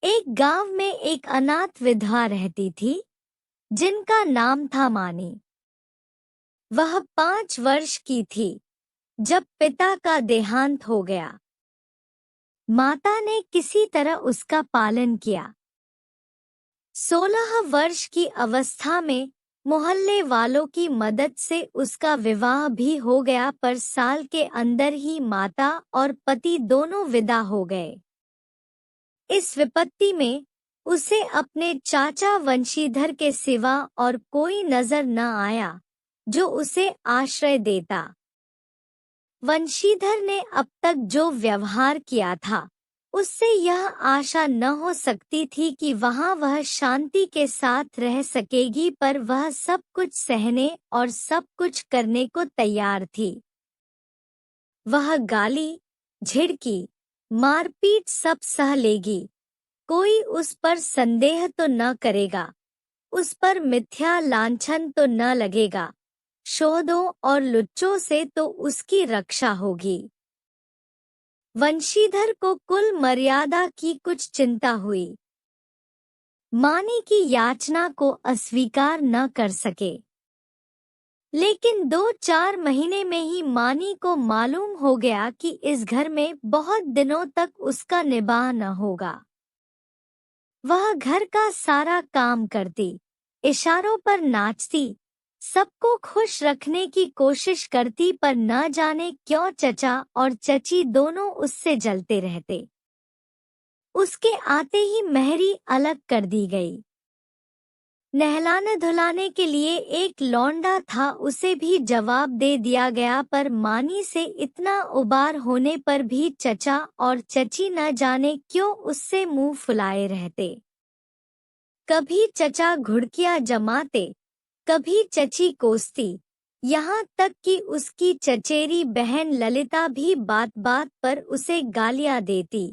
एक गांव में एक अनाथ विधवा रहती थी जिनका नाम था मानी। वह 5 वर्ष की थी जब पिता का देहांत हो गया। माता ने किसी तरह उसका पालन किया। 16 वर्ष की अवस्था में मोहल्ले वालों की मदद से उसका विवाह भी हो गया, पर साल के अंदर ही माता और पति दोनों विदा हो गए। इस विपत्ति में उसे अपने चाचा वंशीधर के सिवा और कोई नजर न आया जो उसे आश्रय देता। वंशीधर ने अब तक जो व्यवहार किया था उससे यह आशा न हो सकती थी कि वहां वह शांति के साथ रह सकेगी, पर वह सब कुछ सहने और सब कुछ करने को तैयार थी। वह गाली, झिड़की, मारपीट सब सह लेगी। कोई उस पर संदेह तो न करेगा, उस पर मिथ्या लांछन तो न लगेगा, शोधों और लुच्चों से तो उसकी रक्षा होगी। वंशीधर को कुल मर्यादा की कुछ चिंता हुई। मानी की याचना को अस्वीकार न कर सके, लेकिन 2-4 महीने में ही मानी को मालूम हो गया कि इस घर में बहुत दिनों तक उसका निबाह न होगा। वह घर का सारा काम करती, इशारों पर नाचती, सबको खुश रखने की कोशिश करती, पर न जाने क्यों चचा और चची दोनों उससे जलते रहते। उसके आते ही मेहरी अलग कर दी गई। नहलाने धुलाने के लिए एक लौंडा था, उसे भी जवाब दे दिया गया, पर मानी से इतना उबार होने पर भी चचा और चची न जाने क्यों उससे मुंह फुलाए रहते। कभी चचा घुड़कियां जमाते, कभी चची कोसती, यहाँ तक कि उसकी चचेरी बहन ललिता भी बात बात पर उसे गालियां देती।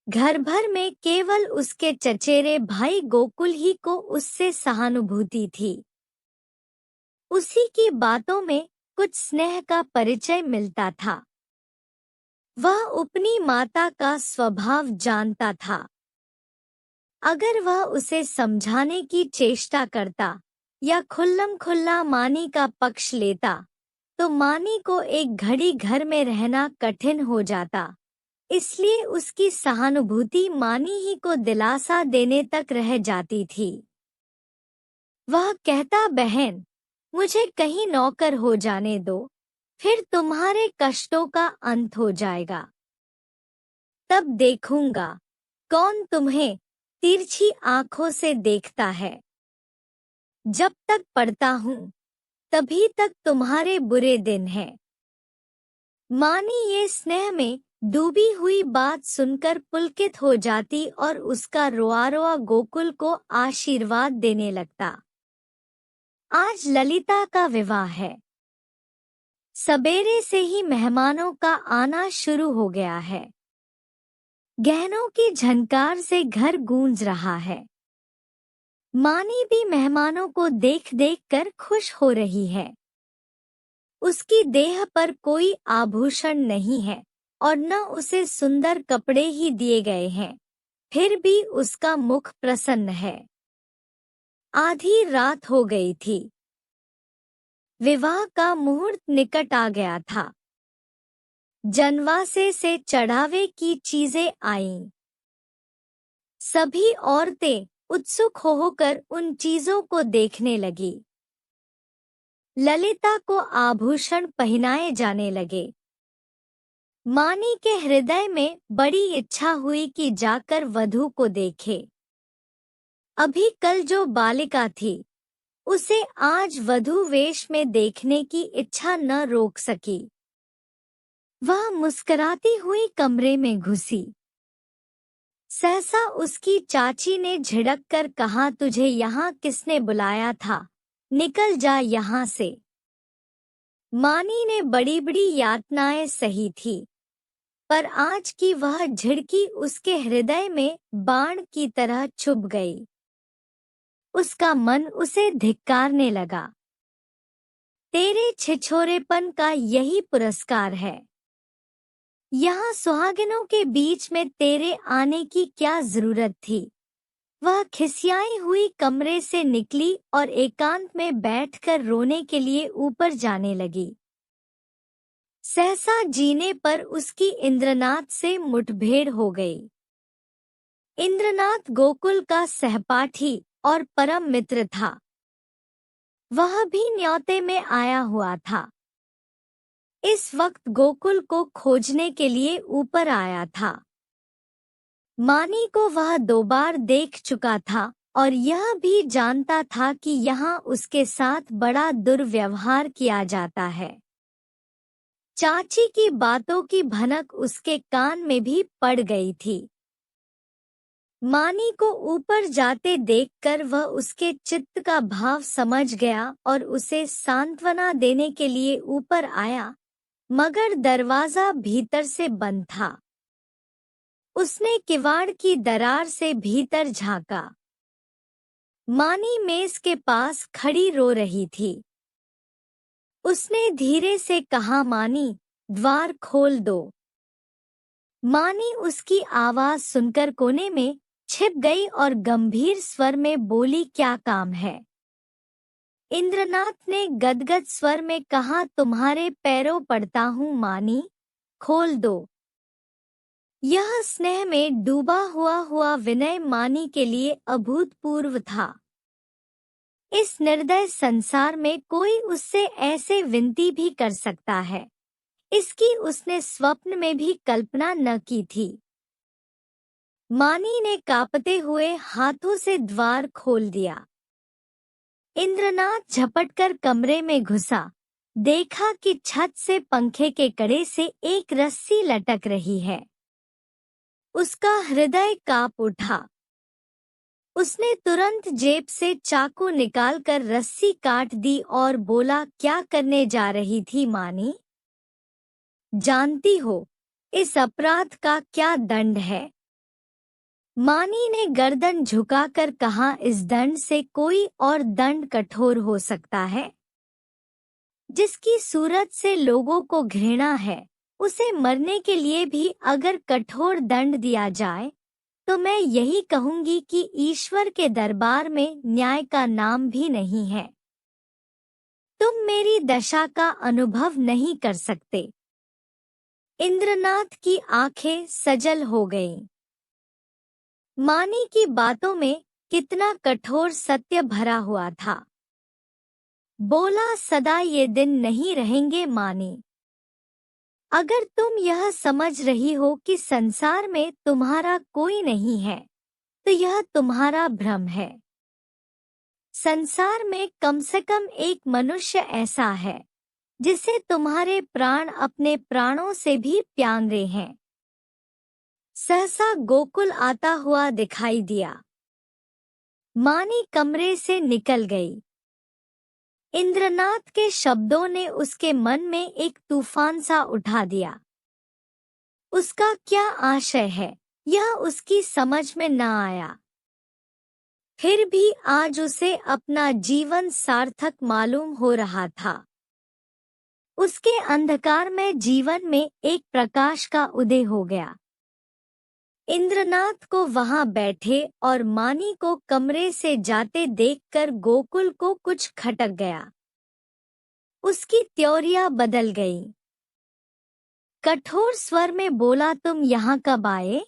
घर भर में केवल उसके चचेरे भाई गोकुल ही को उससे सहानुभूति थी। उसी की बातों में कुछ स्नेह का परिचय मिलता था। वह अपनी माता का स्वभाव जानता था। अगर वह उसे समझाने की चेष्टा करता या खुल्लम खुल्ला मानी का पक्ष लेता तो मानी को एक घड़ी घर में रहना कठिन हो जाता। इसलिए उसकी सहानुभूति मानी ही को दिलासा देने तक रह जाती थी। वह कहता, बहन, मुझे कहीं नौकर हो जाने दो, फिर तुम्हारे कष्टों का अंत हो जाएगा। तब देखूंगा कौन तुम्हें तिरछी आंखों से देखता है। जब तक पढ़ता हूँ तभी तक तुम्हारे बुरे दिन हैं। मानी ये स्नेह में डूबी हुई बात सुनकर पुलकित हो जाती और उसका रोआ रोआ गोकुल को आशीर्वाद देने लगता। आज ललिता का विवाह है। सबेरे से ही मेहमानों का आना शुरू हो गया है। गहनों की झनकार से घर गूंज रहा है। मानी भी मेहमानों को देख देख कर खुश हो रही है। उसकी देह पर कोई आभूषण नहीं है और न उसे सुंदर कपड़े ही दिए गए हैं, फिर भी उसका मुख प्रसन्न है। आधी रात हो गई थी। विवाह का मुहूर्त निकट आ गया था। जनवासे से चढ़ावे की चीजें आईं। सभी औरतें उत्सुक होकर उन चीजों को देखने लगी। ललिता को आभूषण पहनाए जाने लगे। मानी के हृदय में बड़ी इच्छा हुई कि जाकर वधू को देखे। अभी कल जो बालिका थी उसे आज वधू वेश में देखने की इच्छा न रोक सकी। वह मुस्कुराती हुई कमरे में घुसी। सहसा उसकी चाची ने झिड़क कर कहा, तुझे यहाँ किसने बुलाया था, निकल जा यहाँ से। मानी ने बड़ी बड़ी यातनाएं सही थी, पर आज की वह झिड़की उसके हृदय में बाण की तरह चुभ गई। उसका मन उसे धिक्कारने लगा। तेरे छिछोरेपन का यही पुरस्कार है। यहाँ सुहागिनों के बीच में तेरे आने की क्या जरूरत थी? वह खिसियाई हुई कमरे से निकली और एकांत में बैठकर रोने के लिए ऊपर जाने लगी। सहसा जीने पर उसकी इंद्रनाथ से मुठभेड़ हो गई। इंद्रनाथ गोकुल का सहपाठी और परम मित्र था। वह भी न्योते में आया हुआ था। इस वक्त गोकुल को खोजने के लिए ऊपर आया था। मानी को वह 2 बार देख चुका था और यह भी जानता था कि यहाँ उसके साथ बड़ा दुर्व्यवहार किया जाता है। चाची की बातों की भनक उसके कान में भी पड़ गई थी। मानी को ऊपर जाते देखकर वह उसके चित्त का भाव समझ गया और उसे सांत्वना देने के लिए ऊपर आया, मगर दरवाजा भीतर से बंद था। उसने किवाड़ की दरार से भीतर झांका। मानी मेज के पास खड़ी रो रही थी। उसने धीरे से कहा, मानी, द्वार खोल दो। मानी उसकी आवाज सुनकर कोने में छिप गई और गंभीर स्वर में बोली, क्या काम है? इंद्रनाथ ने गदगद स्वर में कहा, तुम्हारे पैरों पड़ता हूँ मानी, खोल दो। यह स्नेह में डूबा हुआ विनय मानी के लिए अभूतपूर्व था। इस निर्दय संसार में कोई उससे ऐसे विनती भी कर सकता है, इसकी उसने स्वप्न में भी कल्पना न की थी। मानी ने कांपते हुए हाथों से द्वार खोल दिया। इंद्रनाथ झपटकर कमरे में घुसा। देखा कि छत से पंखे के कड़े से एक रस्सी लटक रही है। उसका हृदय कांप उठा। उसने तुरंत जेब से चाकू निकालकर रस्सी काट दी और बोला, क्या करने जा रही थी मानी? जानती हो इस अपराध का क्या दंड है? मानी ने गर्दन झुकाकर कहा, इस दंड से कोई और दंड कठोर हो सकता है। जिसकी सूरत से लोगों को घृणा है, उसे मरने के लिए भी अगर कठोर दंड दिया जाए तो मैं यही कहूंगी कि ईश्वर के दरबार में न्याय का नाम भी नहीं है। तुम मेरी दशा का अनुभव नहीं कर सकते। इंद्रनाथ की आंखें सजल हो गईं। मानी की बातों में कितना कठोर सत्य भरा हुआ था। बोला, सदा ये दिन नहीं रहेंगे मानी। अगर तुम यह समझ रही हो कि संसार में तुम्हारा कोई नहीं है, तो यह तुम्हारा भ्रम है। संसार में कम से कम एक मनुष्य ऐसा है जिसे तुम्हारे प्राण अपने प्राणों से भी प्यारे हैं। सहसा गोकुल आता हुआ दिखाई दिया। मानी कमरे से निकल गई। इंद्रनाथ के शब्दों ने उसके मन में एक तूफान सा उठा दिया। उसका क्या आशय है, यह उसकी समझ में न आया। फिर भी आज उसे अपना जीवन सार्थक मालूम हो रहा था। उसके अंधकार में जीवन में एक प्रकाश का उदय हो गया। इंद्रनाथ को वहां बैठे और मानी को कमरे से जाते देखकर गोकुल को कुछ खटक गया। उसकी त्योरियां बदल गई। कठोर स्वर में बोला, तुम यहाँ कब आए?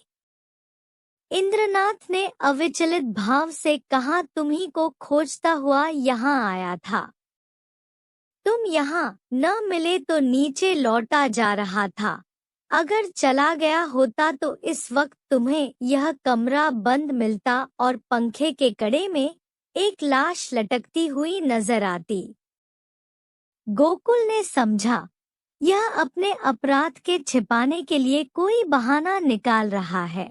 इंद्रनाथ ने अविचलित भाव से कहा, तुम्ही को खोजता हुआ यहाँ आया था। तुम यहाँ न मिले तो नीचे लौटा जा रहा था। अगर चला गया होता तो इस वक्त तुम्हें यह कमरा बंद मिलता और पंखे के कड़े में एक लाश लटकती हुई नजर आती। गोकुल ने समझा, यह अपने अपराध के छिपाने के लिए कोई बहाना निकाल रहा है।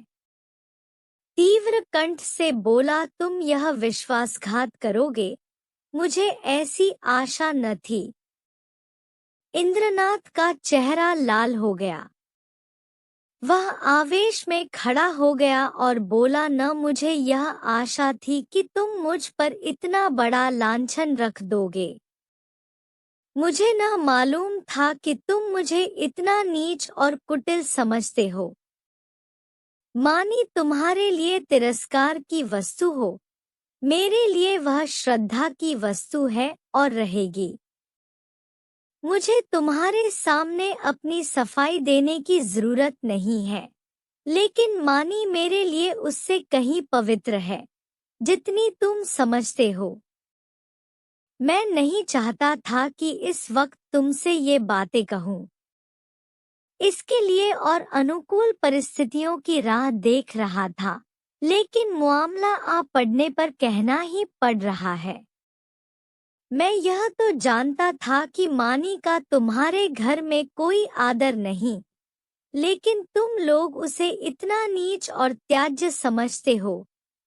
तीव्र कंठ से बोला, तुम यह विश्वासघात करोगे, मुझे ऐसी आशा न थी। इंद्रनाथ का चेहरा लाल हो गया। वह आवेश में खड़ा हो गया और बोला, न मुझे यह आशा थी कि तुम मुझ पर इतना बड़ा लांछन रख दोगे। मुझे न मालूम था कि तुम मुझे इतना नीच और कुटिल समझते हो। मानी तुम्हारे लिए तिरस्कार की वस्तु हो, मेरे लिए वह श्रद्धा की वस्तु है और रहेगी। मुझे तुम्हारे सामने अपनी सफाई देने की जरूरत नहीं है, लेकिन मानी मेरे लिए उससे कहीं पवित्र है, जितनी तुम समझते हो। मैं नहीं चाहता था कि इस वक्त तुमसे ये बातें कहूँ। इसके लिए और अनुकूल परिस्थितियों की राह देख रहा था, लेकिन मामला आ पड़ने पर कहना ही पड़ रहा है। मैं यह तो जानता था कि मानी का तुम्हारे घर में कोई आदर नहीं, लेकिन तुम लोग उसे इतना नीच और त्याज्य समझते हो,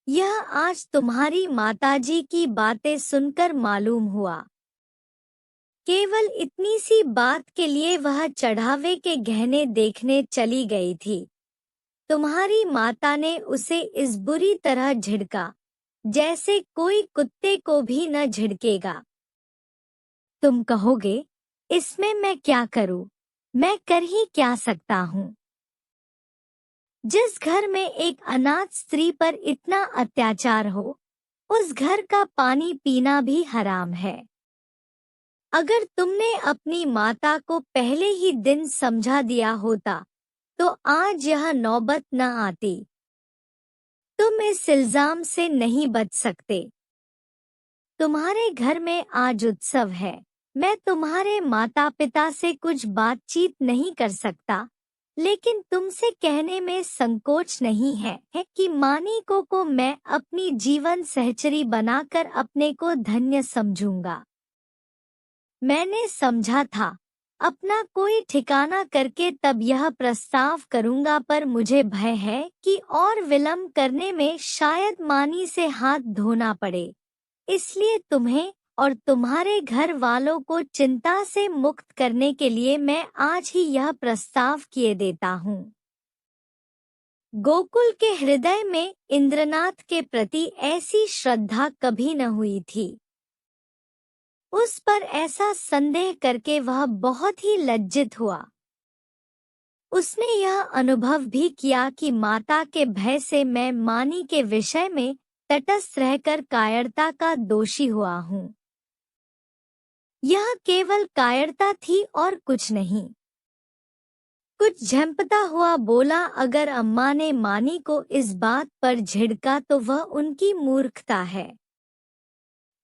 यह आज तुम्हारी माताजी की बातें सुनकर मालूम हुआ। केवल इतनी सी बात के लिए वह चढ़ावे के गहने देखने चली गई थी। तुम्हारी माता ने उसे इस बुरी तरह झिड़का, जैसे कोई कुत्ते को भी न झिड़केगा। तुम कहोगे, इसमें मैं क्या करूं? मैं कर ही क्या सकता हूं? जिस घर में एक अनाथ स्त्री पर इतना अत्याचार हो, उस घर का पानी पीना भी हराम है। अगर तुमने अपनी माता को पहले ही दिन समझा दिया होता, तो आज यह नौबत न आती। तुम इस इल्जाम से नहीं बच सकते। तुम्हारे घर में आज उत्सव है। मैं तुम्हारे माता पिता से कुछ बातचीत नहीं कर सकता, लेकिन तुमसे कहने में संकोच नहीं है कि मानी को मैं अपनी जीवन सहचरी बनाकर अपने को धन्य समझूंगा। मैंने समझा था, अपना कोई ठिकाना करके तब यह प्रस्ताव करूंगा, पर मुझे भय है कि और विलंब करने में शायद मानी से हाथ धोना पड़े। इसलिए तुम्हें और तुम्हारे घर वालों को चिंता से मुक्त करने के लिए मैं आज ही यह प्रस्ताव किए देता हूँ। गोकुल के हृदय में इंद्रनाथ के प्रति ऐसी श्रद्धा कभी न हुई थी। उस पर ऐसा संदेह करके वह बहुत ही लज्जित हुआ। उसने यह अनुभव भी किया कि माता के भय से मैं मानी के विषय में तटस्थ रहकर कायरता का दोषी हुआ हूँ। यह केवल कायरता थी और कुछ नहीं। कुछ झंपता हुआ बोला, अगर अम्मा ने मानी को इस बात पर झिड़का तो वह उनकी मूर्खता है।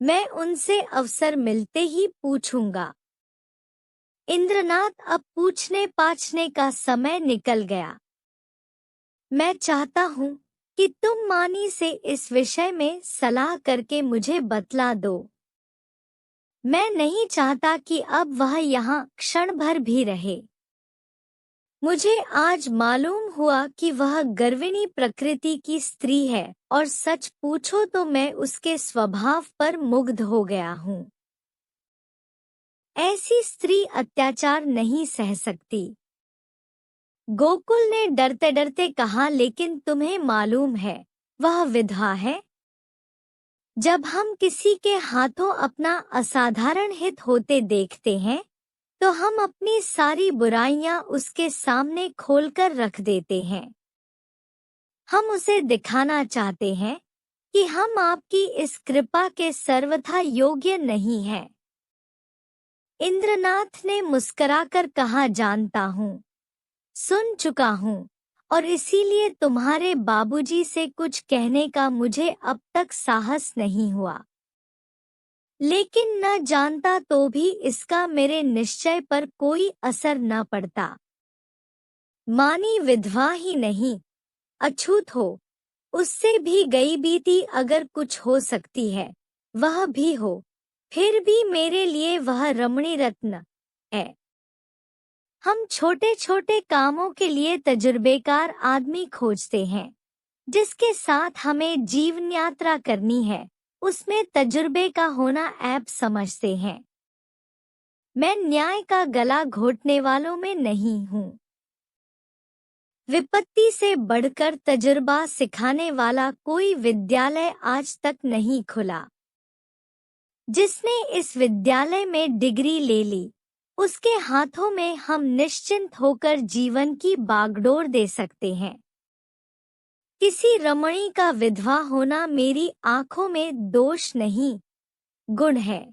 मैं उनसे अवसर मिलते ही पूछूंगा। इंद्रनाथ, अब पूछने पाछने का समय निकल गया। मैं चाहता हूँ कि तुम मानी से इस विषय में सलाह करके मुझे बतला दो। मैं नहीं चाहता कि अब वह यहाँ क्षण भर भी रहे। मुझे आज मालूम हुआ कि वह गर्विणी प्रकृति की स्त्री है, और सच पूछो तो मैं उसके स्वभाव पर मुग्ध हो गया हूँ। ऐसी स्त्री अत्याचार नहीं सह सकती। गोकुल ने डरते डरते कहा, लेकिन तुम्हें मालूम है, वह विधवा है। जब हम किसी के हाथों अपना असाधारण हित होते देखते हैं, तो हम अपनी सारी बुराइयां उसके सामने खोलकर रख देते हैं। हम उसे दिखाना चाहते हैं कि हम आपकी इस कृपा के सर्वथा योग्य नहीं हैं। इंद्रनाथ ने मुस्कुराकर कहा, जानता हूँ, सुन चुका हूँ, और इसीलिए तुम्हारे बाबूजी से कुछ कहने का मुझे अब तक साहस नहीं हुआ। लेकिन न जानता तो भी इसका मेरे निश्चय पर कोई असर न पड़ता। मानी विधवा ही नहीं, अछूत हो, उससे भी गई बीती अगर कुछ हो सकती है, वह भी हो, फिर भी मेरे लिए वह रमणी रत्न है। हम छोटे छोटे कामों के लिए तजुर्बेकार आदमी खोजते हैं। जिसके साथ हमें जीवन यात्रा करनी है, उसमें तजुर्बे का ऐप समझते हैं। मैं न्याय का गला घोटने वालों में नहीं हूँ। विपत्ति से बढ़कर तजुर्बा सिखाने वाला कोई विद्यालय आज तक नहीं खुला। जिसने इस विद्यालय में डिग्री ले ली, उसके हाथों में हम निश्चिंत होकर जीवन की बागडोर दे सकते हैं। किसी रमणी का विधवा होना मेरी आंखों में दोष नहीं, गुण है।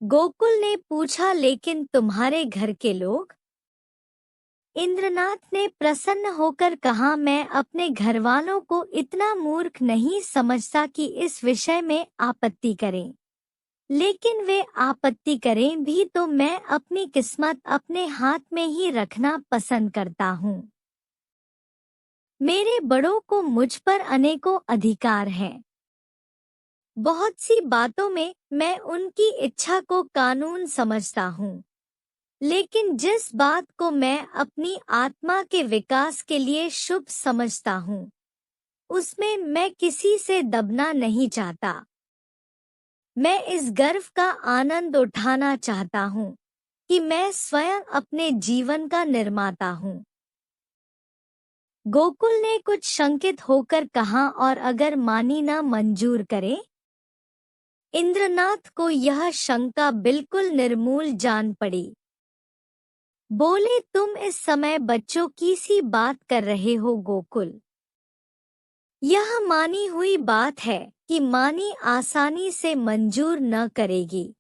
गोकुल ने पूछा, लेकिन तुम्हारे घर के लोग? इंद्रनाथ ने प्रसन्न होकर कहा, मैं अपने घरवालों को इतना मूर्ख नहीं समझता कि इस विषय में आपत्ति करें। लेकिन वे आपत्ति करें भी तो मैं अपनी किस्मत अपने हाथ में ही रखना पसंद करता हूँ। मेरे बड़ों को मुझ पर अनेकों अधिकार हैं। बहुत सी बातों में मैं उनकी इच्छा को कानून समझता हूँ, लेकिन जिस बात को मैं अपनी आत्मा के विकास के लिए शुभ समझता हूँ, उसमें मैं किसी से दबना नहीं चाहता। मैं इस गर्व का आनंद उठाना चाहता हूँ कि मैं स्वयं अपने जीवन का निर्माता हूँ। गोकुल ने कुछ शंकित होकर कहा, और अगर मानी न मंजूर करे? इंद्रनाथ को यह शंका बिल्कुल निर्मूल जान पड़ी। बोले, तुम इस समय बच्चों की सी बात कर रहे हो गोकुल। यह मानी हुई बात है कि मानी आसानी से मंजूर न करेगी।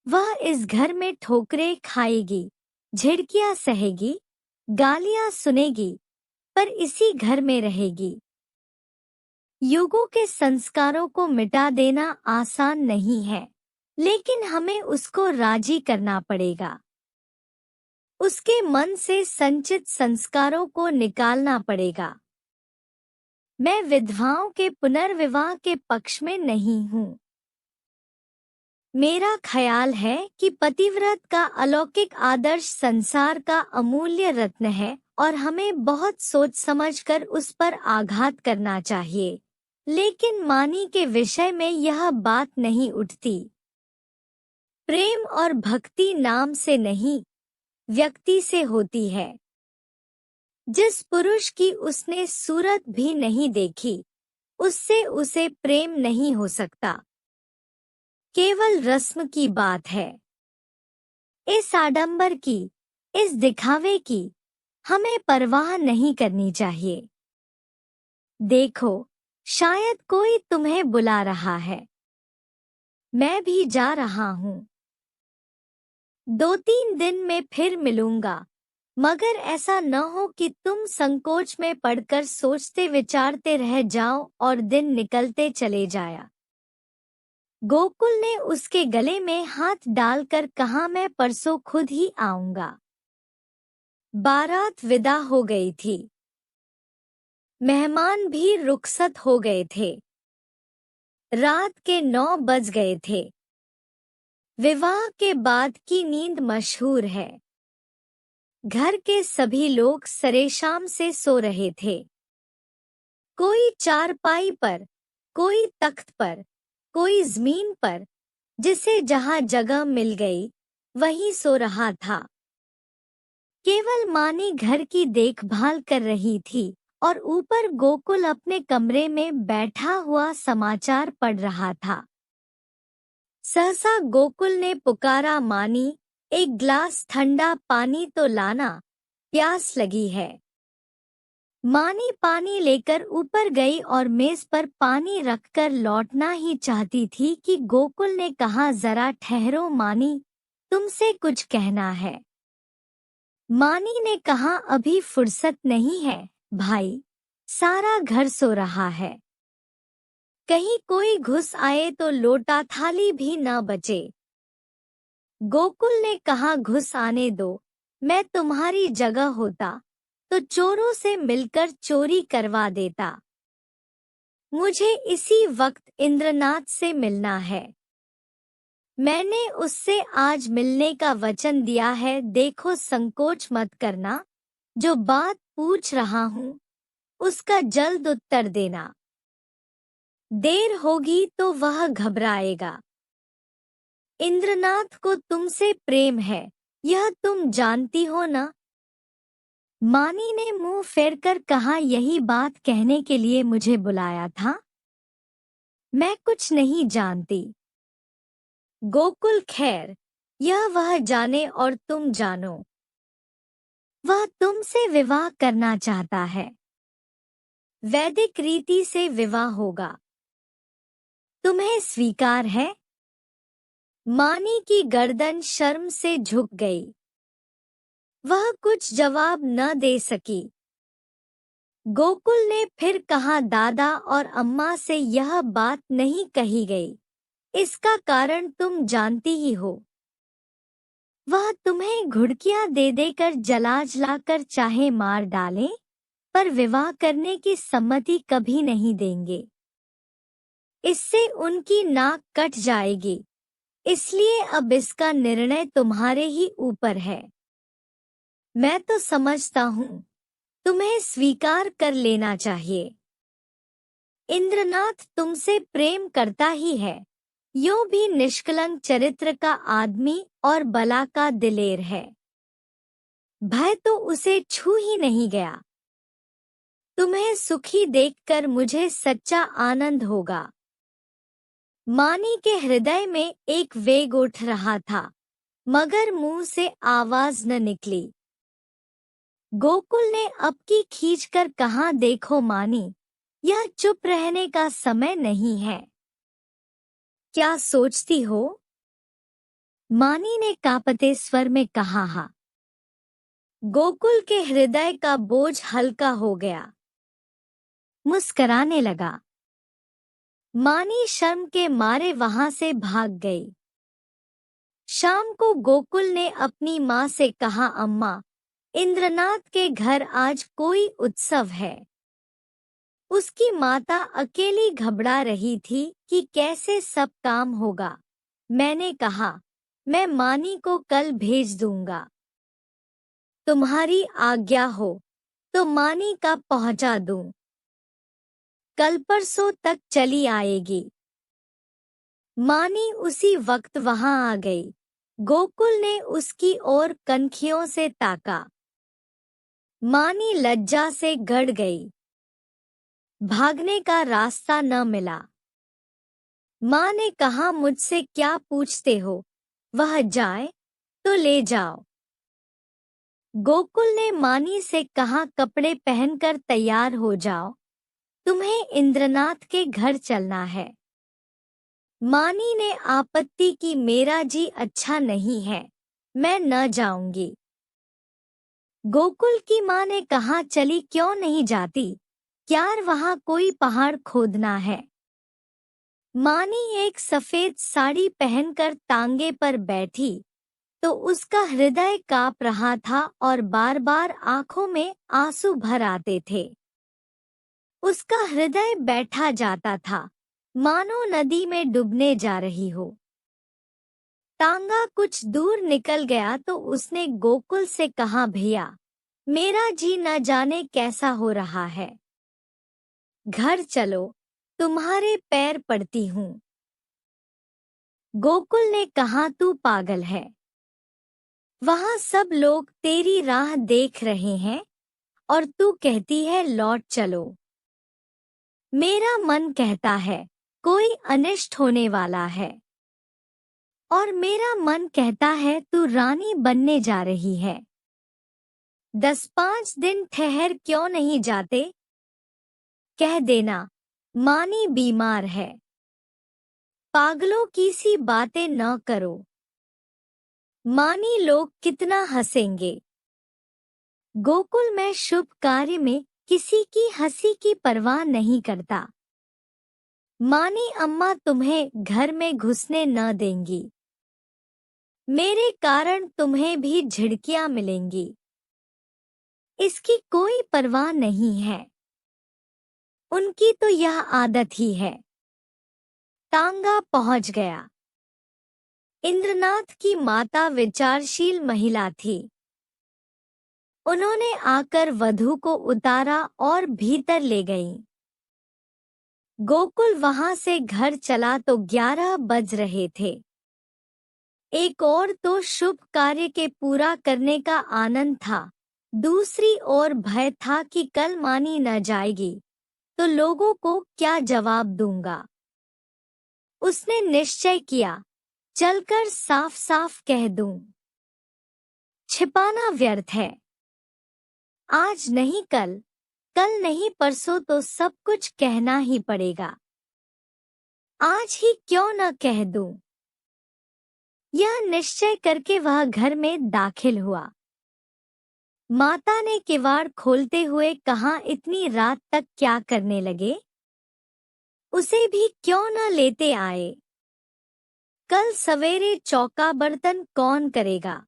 वह इस घर में ठोकरें खाएगी, झिड़कियां सहेगी, गालियां सुनेगी, पर इसी घर में रहेगी। युगों के संस्कारों को मिटा देना आसान नहीं है, लेकिन हमें उसको राजी करना पड़ेगा। उसके मन से संचित संस्कारों को निकालना पड़ेगा। मैं विधवाओं के पुनर्विवाह के पक्ष में नहीं हूँ। मेरा ख्याल है कि पतिव्रत का अलौकिक आदर्श संसार का अमूल्य रत्न है और हमें बहुत सोच समझकर उस पर आघात करना चाहिए। लेकिन मानी के विषय में यह बात नहीं उठती। प्रेम और भक्ति नाम से नहीं, व्यक्ति से होती है। जिस पुरुष की उसने सूरत भी नहीं देखी, उससे उसे प्रेम नहीं हो सकता। केवल रस्म की बात है। इस आडंबर की, इस दिखावे की हमें परवाह नहीं करनी चाहिए। देखो, शायद कोई तुम्हें बुला रहा है। मैं भी जा रहा हूँ। 2-3 दिन में फिर मिलूंगा, मगर ऐसा न हो कि तुम संकोच में पड़कर सोचते विचारते रह जाओ और दिन निकलते चले जाया। गोकुल ने उसके गले में हाथ डालकर कहा, मैं परसों खुद ही आऊंगा। बारात विदा हो गई थी। मेहमान भी रुखसत हो गए थे। रात के 9 बज गए थे। विवाह के बाद की नींद मशहूर है। घर के सभी लोग सरेशाम से सो रहे थे। कोई चारपाई पर, कोई तख्त पर, कोई जमीन पर, जिसे जहां जगह मिल गई वहीं सो रहा था। केवल मानी घर की देखभाल कर रही थी और ऊपर गोकुल अपने कमरे में बैठा हुआ समाचार पढ़ रहा था। सहसा गोकुल ने पुकारा, मानी, एक गिलास ठंडा पानी तो लाना, प्यास लगी है। मानी पानी लेकर ऊपर गई और मेज पर पानी रखकर लौटना ही चाहती थी कि गोकुल ने कहा, जरा ठहरो मानी, तुमसे कुछ कहना है। मानी ने कहा, अभी फुर्सत नहीं है भाई, सारा घर सो रहा है। कहीं कोई घुस आए तो लोटा थाली भी न बचे। गोकुल ने कहा, घुस आने दो, मैं तुम्हारी जगह होता तो चोरों से मिलकर चोरी करवा देता। मुझे इसी वक्त इंद्रनाथ से मिलना है। मैंने उससे आज मिलने का वचन दिया है। देखो, संकोच मत करना, जो बात पूछ रहा हूँ उसका जल्द उत्तर देना। देर होगी तो वह घबराएगा। इंद्रनाथ को तुमसे प्रेम है, यह तुम जानती हो ना? मानी ने मुंह फेरकर कहा, यही बात कहने के लिए मुझे बुलाया था। मैं कुछ नहीं जानती। गोकुल खैर, यह वह जाने और तुम जानो। वह तुमसे विवाह करना चाहता है। वैदिक रीति से विवाह होगा। तुम्हें स्वीकार है? मानी की गर्दन शर्म से झुक गई। वह कुछ जवाब न दे सकी। गोकुल ने फिर कहा, दादा और अम्मा से यह बात नहीं कही गई। इसका कारण तुम जानती ही हो। वह तुम्हें घुड़कियां दे देकर जला जलाकर चाहे मार डालें, पर विवाह करने की सम्मति कभी नहीं देंगे। इससे उनकी नाक कट जाएगी। इसलिए अब इसका निर्णय तुम्हारे ही ऊपर है। मैं तो समझता हूँ तुम्हें स्वीकार कर लेना चाहिए। इंद्रनाथ तुमसे प्रेम करता ही है। यो भी निष्कलंक चरित्र का आदमी और बला का दिलेर है। भय तो उसे छू ही नहीं गया। तुम्हें सुखी देखकर मुझे सच्चा आनंद होगा। मानी के हृदय में एक वेग उठ रहा था, मगर मुंह से आवाज न निकली। गोकुल ने अबकी खींचकर कहा, देखो मानी, यह चुप रहने का समय नहीं है। क्या सोचती हो? मानी ने कांपते स्वर में कहा। हाँ। गोकुल के हृदय का बोझ हल्का हो गया। मुस्कराने लगा। मानी शर्म के मारे वहां से भाग गई। शाम को गोकुल ने अपनी माँ से कहा, अम्मा, इंद्रनाथ के घर आज कोई उत्सव है। उसकी माता अकेली घबरा रही थी कि कैसे सब काम होगा। मैंने कहा, मैं मानी को कल भेज दूंगा। तुम्हारी आज्ञा हो तो मानी का पहुंचा दूं। कल परसों तक चली आएगी। मानी उसी वक्त वहां आ गई। गोकुल ने उसकी ओर कनखियों से ताका। मानी लज्जा से गड़ गई। भागने का रास्ता न मिला। माँ ने कहा, मुझसे क्या पूछते हो? वह जाए तो ले जाओ। गोकुल ने मानी से कहा, कपड़े पहनकर तैयार हो जाओ। तुम्हें इंद्रनाथ के घर चलना है। मानी ने आपत्ति की, मेरा जी अच्छा नहीं है, मैं न जाऊंगी। गोकुल की माँ ने कहा, चली क्यों नहीं जाती? यार वहां कोई पहाड़ खोदना है। मानी एक सफेद साड़ी पहनकर तांगे पर बैठी तो उसका हृदय कांप रहा था और बार बार आंखों में आंसू भर आते थे। उसका हृदय बैठा जाता था, मानो नदी में डूबने जा रही हो। तांगा कुछ दूर निकल गया तो उसने गोकुल से कहा, भैया, मेरा जी न जाने कैसा हो रहा है। घर चलो, तुम्हारे पैर पड़ती हूँ। गोकुल ने कहा, तू पागल है। वहां सब लोग तेरी राह देख रहे हैं और तू कहती है लौट चलो। मेरा मन कहता है कोई अनिष्ट होने वाला है, और मेरा मन कहता है तू रानी बनने जा रही है। 10-5 दिन ठहर क्यों नहीं जाते? कह देना मानी बीमार है। पागलों की सी बातें न करो। मानी लोग कितना हंसेंगे। गोकुल में शुभ कार्य में किसी की हंसी की परवाह नहीं करता। मानी अम्मा तुम्हें घर में घुसने न देंगी। मेरे कारण तुम्हें भी झिड़कियां मिलेंगी। इसकी कोई परवाह नहीं है। उनकी तो यह आदत ही है। तांगा पहुंच गया। इंद्रनाथ की माता विचारशील महिला थी। उन्होंने आकर वधू को उतारा और भीतर ले गईं। गोकुल वहां से घर चला तो 11 बज रहे थे। एक ओर तो शुभ कार्य के पूरा करने का आनंद था, दूसरी ओर भय था कि कल मानी न जाएगी तो लोगों को क्या जवाब दूंगा। उसने निश्चय किया, चलकर साफ साफ कह दूं। छिपाना व्यर्थ है। आज नहीं कल, कल नहीं परसों तो सब कुछ कहना ही पड़ेगा। आज ही क्यों न कह दूं। यह निश्चय करके वह घर में दाखिल हुआ। माता ने किवाड़ खोलते हुए कहा, इतनी रात तक क्या करने लगे? उसे भी क्यों न लेते आए? कल सवेरे चौका बर्तन कौन करेगा?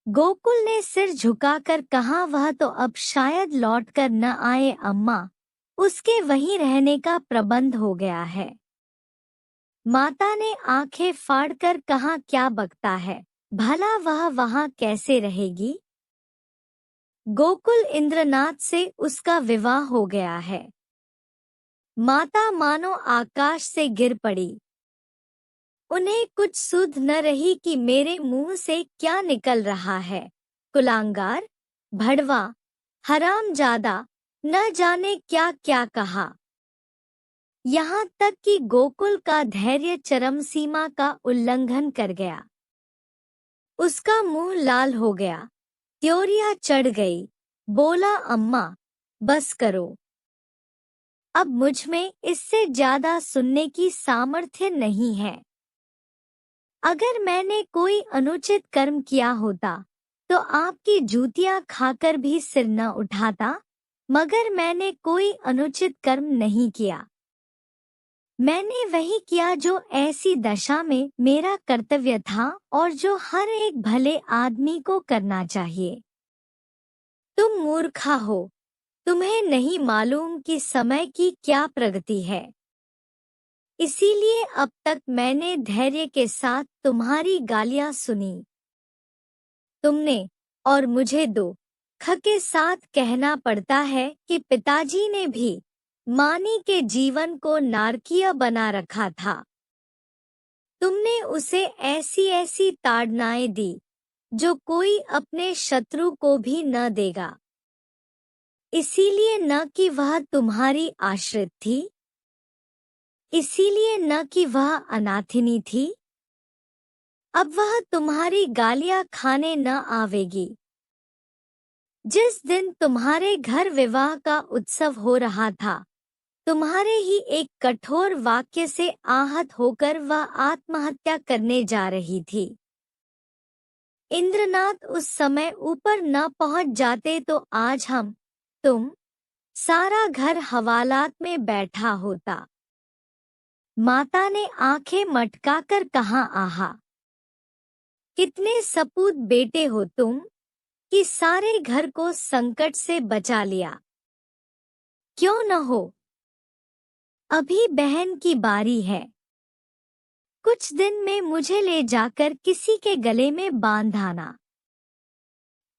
गोकुल ने सिर झुकाकर कहा, वह तो अब शायद लौटकर न आए अम्मा, उसके वहीं रहने का प्रबंध हो गया है। माता ने आंखें फाड़कर कहा, क्या बकता है, भला वह वहां कैसे रहेगी? गोकुल इंद्रनाथ से उसका विवाह हो गया है। माता मानो आकाश से गिर पड़ी। उन्हें कुछ सुध न रही कि मेरे मुंह से क्या निकल रहा है। कुलांगार, भड़वा, हरामजादा, न जाने क्या क्या कहा। यहाँ तक कि गोकुल का धैर्य चरम सीमा का उल्लंघन कर गया। उसका मुंह लाल हो गया, त्योरियां चढ़ गई। बोला, अम्मा बस करो, अब मुझ में इससे ज्यादा सुनने की सामर्थ्य नहीं है। अगर मैंने कोई अनुचित कर्म किया होता तो आपकी जूतियां खाकर भी सिर न उठाता, मगर मैंने कोई अनुचित कर्म नहीं किया। मैंने वही किया जो ऐसी दशा में मेरा कर्तव्य था और जो हर एक भले आदमी को करना चाहिए। तुम मूर्खा हो, तुम्हें नहीं मालूम कि समय की क्या प्रगति है। इसीलिए अब तक मैंने धैर्य के साथ तुम्हारी गालियां सुनी। तुमने और मुझे दुख के साथ कहना पड़ता है कि पिताजी ने भी मानी के जीवन को नारकीय बना रखा था। तुमने उसे ऐसी ऐसी ताड़नाएं दी जो कोई अपने शत्रु को भी न देगा। इसीलिए न कि वह तुम्हारी आश्रित थी, इसीलिए न कि वह अनाथिनी थी। अब वह तुम्हारी गालियां खाने न आवेगी। जिस दिन तुम्हारे घर विवाह का उत्सव हो रहा था, तुम्हारे ही एक कठोर वाक्य से आहत होकर वह आत्महत्या करने जा रही थी। इंद्रनाथ उस समय ऊपर न पहुंच जाते तो आज तुम, सारा घर हवालात में बैठा होता। माता ने आंखें मटकाकर कहा, आहा, कितने सपूत बेटे हो तुम कि सारे घर को संकट से बचा लिया। क्यों न हो, अभी बहन की बारी है। कुछ दिन में मुझे ले जाकर किसी के गले में बांध आना,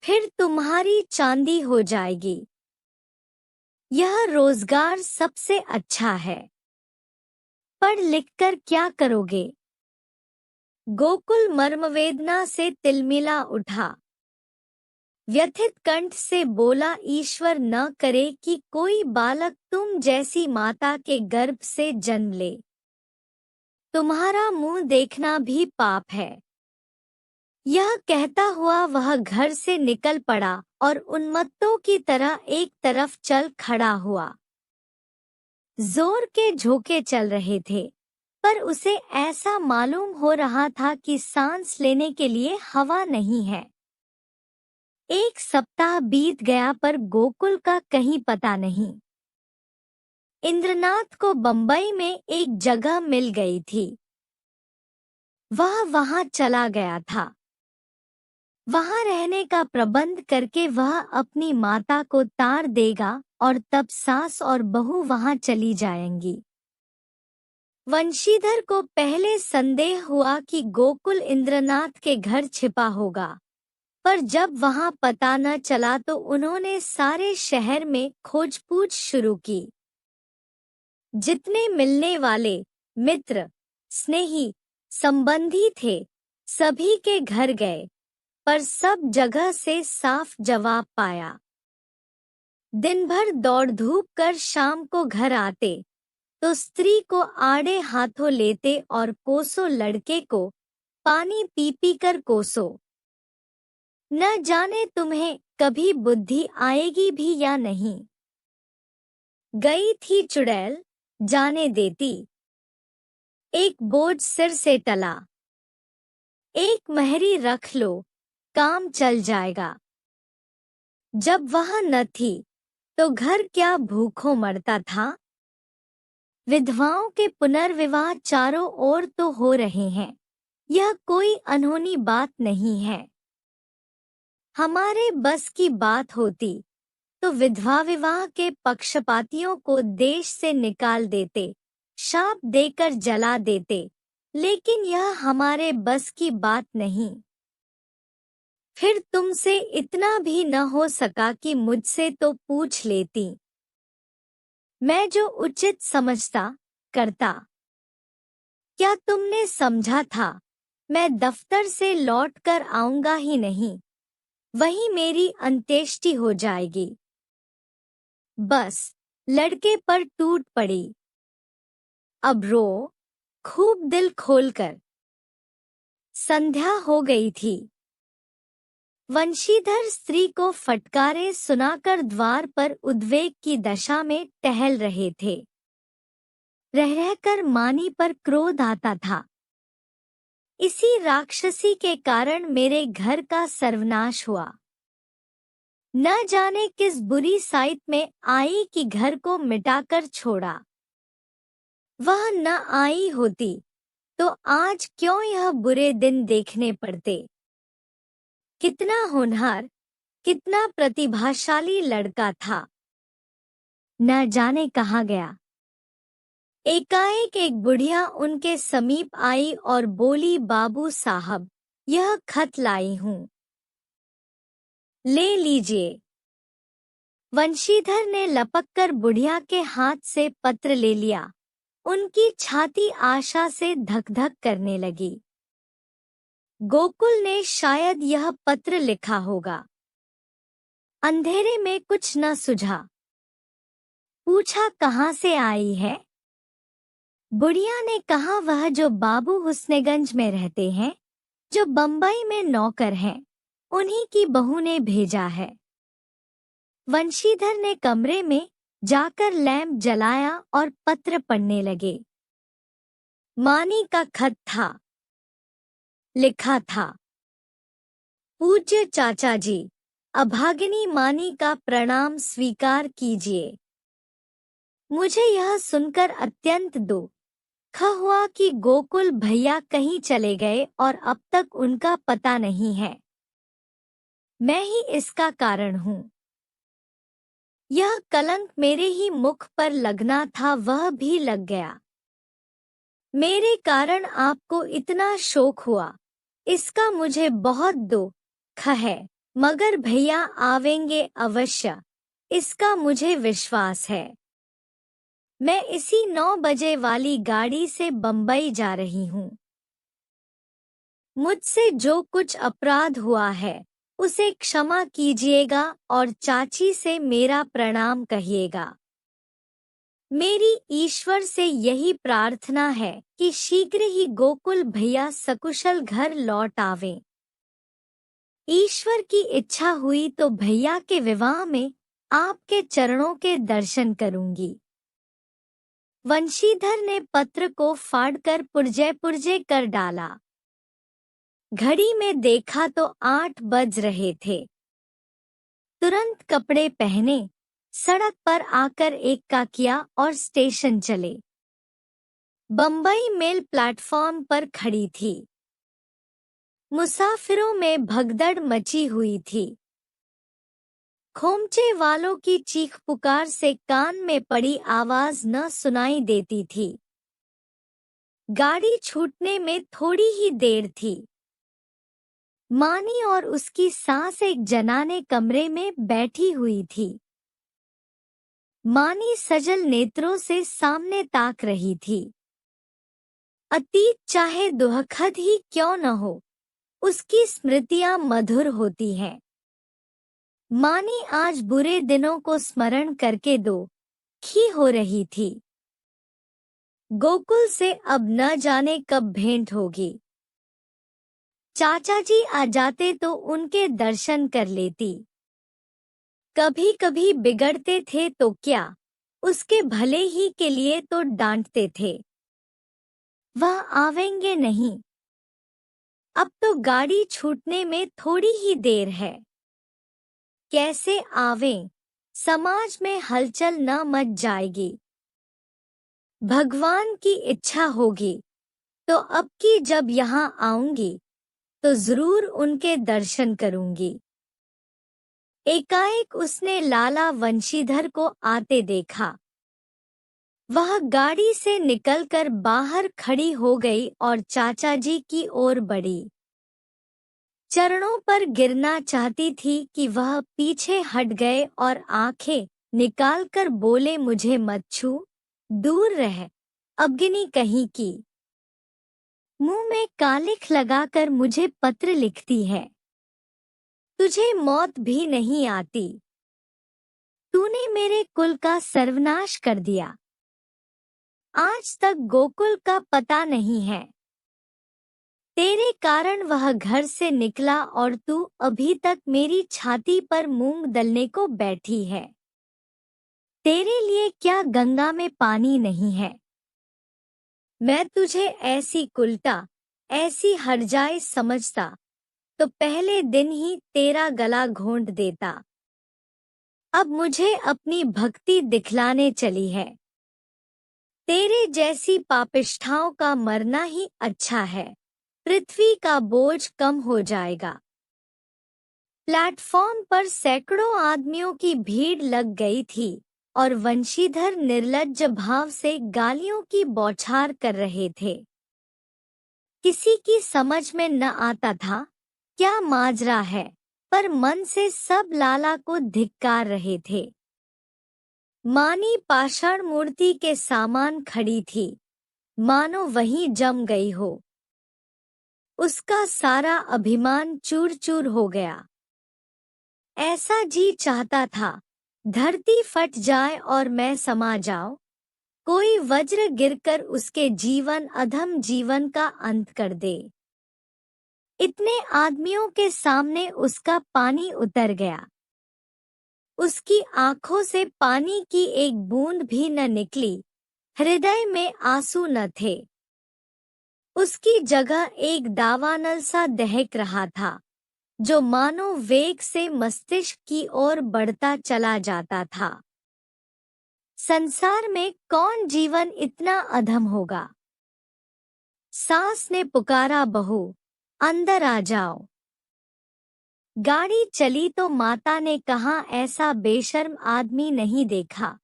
फिर तुम्हारी चांदी हो जाएगी। यह रोजगार सबसे अच्छा है। पढ़ लिखकर क्या करोगे? गोकुल मर्मवेदना से तिलमिला उठा। व्यथित कंठ से बोला, ईश्वर न करे कि कोई बालक तुम जैसी माता के गर्भ से जन्म ले। तुम्हारा मुंह देखना भी पाप है। यह कहता हुआ वह घर से निकल पड़ा और उन्मत्तों की तरह एक तरफ चल खड़ा हुआ। जोर के झोंके चल रहे थे, पर उसे ऐसा मालूम हो रहा था कि सांस लेने के लिए हवा नहीं है। एक सप्ताह बीत गया पर गोकुल का कहीं पता नहीं। इंद्रनाथ को बंबई में एक जगह मिल गई थी। वह वहां चला गया था। वहां रहने का प्रबंध करके वह अपनी माता को तार देगा और तब सास और बहू वहां चली जाएंगी। वंशीधर को पहले संदेह हुआ कि गोकुल इंद्रनाथ के घर छिपा होगा, पर जब वहां पता न चला तो उन्होंने सारे शहर में खोजपूछ शुरू की। जितने मिलने वाले मित्र, स्नेही, संबंधी थे, सभी के घर गए, पर सब जगह से साफ जवाब पाया। दिन भर दौड़ धूप कर शाम को घर आते तो स्त्री को आड़े हाथों लेते और कोसो लड़के को पानी पी पी कर कोसो। न जाने तुम्हें कभी बुद्धि आएगी भी या नहीं। गई थी चुड़ैल जाने देती, एक बोझ सिर से टला। एक महरी रख लो काम चल जाएगा। जब वह न थी तो घर क्या भूखों मरता था। विधवाओं के पुनर्विवाह चारों ओर तो हो रहे हैं, यह कोई अनहोनी बात नहीं है। हमारे बस की बात होती तो विधवा विवाह के पक्षपातियों को देश से निकाल देते, शाप देकर जला देते, लेकिन यह हमारे बस की बात नहीं। फिर तुमसे इतना भी न हो सका कि मुझसे तो पूछ लेती, मैं जो उचित समझता करता। क्या तुमने समझा था मैं दफ्तर से लौट कर आऊंगा ही नहीं, वहीं मेरी अंत्येष्टि हो जाएगी। बस लड़के पर टूट पड़ी, अब रो खूब दिल खोलकर। संध्या हो गई थी। वंशीधर स्त्री को फटकारे सुनाकर द्वार पर उद्वेग की दशा में टहल रहे थे। रह रहकर मानी पर क्रोध आता था। इसी राक्षसी के कारण मेरे घर का सर्वनाश हुआ। न जाने किस बुरी साइत में आई कि घर को मिटाकर छोड़ा। वह न आई होती तो आज क्यों यह बुरे दिन देखने पड़ते। कितना होनहार, कितना प्रतिभाशाली लड़का था, न जाने कहाँ गया। एकाएक एक बुढ़िया उनके समीप आई और बोली, बाबू साहब यह खत लाई हूँ, ले लीजिए। वंशीधर ने लपककर बुढ़िया के हाथ से पत्र ले लिया। उनकी छाती आशा से धक धक करने लगी। गोकुल ने शायद यह पत्र लिखा होगा। अंधेरे में कुछ न सुझा। पूछा कहाँ से आई है। बुढ़िया ने कहा वह जो बाबू हुस्नेगंज में रहते हैं, जो बंबई में नौकर हैं, उन्हीं की बहू ने भेजा है। वंशीधर ने कमरे में जाकर लैंप जलाया और पत्र पढ़ने लगे। मानी का खत था। लिखा था, पूज्य चाचा जी, अभागिनी मानी का प्रणाम स्वीकार कीजिए। मुझे यह सुनकर अत्यंत दुख हुआ कि गोकुल भैया कहीं चले गए और अब तक उनका पता नहीं है। मैं ही इसका कारण हूँ। यह कलंक मेरे ही मुख पर लगना था, वह भी लग गया। मेरे कारण आपको इतना शोक हुआ, इसका मुझे बहुत दुख है, मगर भैया आवेंगे अवश्य, इसका मुझे विश्वास है। मैं इसी 9 बजे वाली गाड़ी से बंबई जा रही हूँ। मुझसे जो कुछ अपराध हुआ है उसे क्षमा कीजिएगा और चाची से मेरा प्रणाम कहिएगा। मेरी ईश्वर से यही प्रार्थना है कि शीघ्र ही गोकुल भैया सकुशल घर लौट आवें। ईश्वर की इच्छा हुई तो भैया के विवाह में आपके चरणों के दर्शन करूंगी। वंशीधर ने पत्र को फाड़कर पुर्जे पुर्जे कर डाला। घड़ी में देखा तो 8 बज रहे थे। तुरंत कपड़े पहने सड़क पर आकर एक का किया और स्टेशन चले। बंबई मेल प्लेटफॉर्म पर खड़ी थी। मुसाफिरों में भगदड़ मची हुई थी। खोमचे वालों की चीख पुकार से कान में पड़ी आवाज न सुनाई देती थी। गाड़ी छूटने में थोड़ी ही देर थी। मानी और उसकी सास एक जनाने कमरे में बैठी हुई थी। मानी सजल नेत्रों से सामने ताक रही थी। अतीत चाहे दुखद ही क्यों न हो, उसकी स्मृतियां मधुर होती हैं। मानी आज बुरे दिनों को स्मरण करके दुखी हो रही थी। गोकुल से अब न जाने कब भेंट होगी। चाचा जी आ जाते तो उनके दर्शन कर लेती। कभी कभी बिगड़ते थे तो क्या, उसके भले ही के लिए तो डांटते थे। वह आवेंगे नहीं। अब तो गाड़ी छूटने में थोड़ी ही देर है। कैसे आवें, समाज में हलचल न मच जाएगी। भगवान की इच्छा होगी तो अब की जब यहाँ आऊंगी तो जरूर उनके दर्शन करूंगी। एकाएक उसने लाला वंशीधर को आते देखा। वह गाड़ी से निकलकर बाहर खड़ी हो गई और चाचा जी की ओर बढ़ी। चरणों पर गिरना चाहती थी कि वह पीछे हट गए और आंखें निकालकर बोले, मुझे मत छू, दूर रह, अबगिनी कहीं की। मुंह में कालिख लगाकर मुझे पत्र लिखती है। तुझे मौत भी नहीं आती। तूने मेरे कुल का सर्वनाश कर दिया। आज तक गोकुल का पता नहीं है। तेरे कारण वह घर से निकला और तू अभी तक मेरी छाती पर मूंग दलने को बैठी है। तेरे लिए क्या गंगा में पानी नहीं है। मैं तुझे ऐसी कुलटा, ऐसी हरजाई समझता तो पहले दिन ही तेरा गला घोंट देता। अब मुझे अपनी भक्ति दिखलाने चली है। तेरे जैसी पापिष्ठाओं का मरना ही अच्छा है, पृथ्वी का बोझ कम हो जाएगा। प्लेटफॉर्म पर सैकड़ों आदमियों की भीड़ लग गई थी और वंशीधर निर्लज्ज भाव से गालियों की बौछार कर रहे थे। किसी की समझ में न आता था क्या माजरा है, पर मन से सब लाला को धिक्कार रहे थे। मानी पाषाण मूर्ति के सामान खड़ी थी, मानो वहीं जम गई हो। उसका सारा अभिमान चूर चूर हो गया। ऐसा जी चाहता था धरती फट जाए और मैं समा जाऊं, कोई वज्र गिरकर उसके जीवन अधम जीवन का अंत कर दे। इतने आदमियों के सामने उसका पानी उतर गया। उसकी आंखों से पानी की एक बूंद भी न निकली, हृदय में आंसू न थे। उसकी जगह एक दावानल सा दहक रहा था, जो मानो वेग से मस्तिष्क की ओर बढ़ता चला जाता था। संसार में कौन जीवन इतना अधम होगा। सास ने पुकारा, बहू अंदर आ जाओ। गाड़ी चली तो माता ने कहा, ऐसा बेशर्म आदमी नहीं देखा।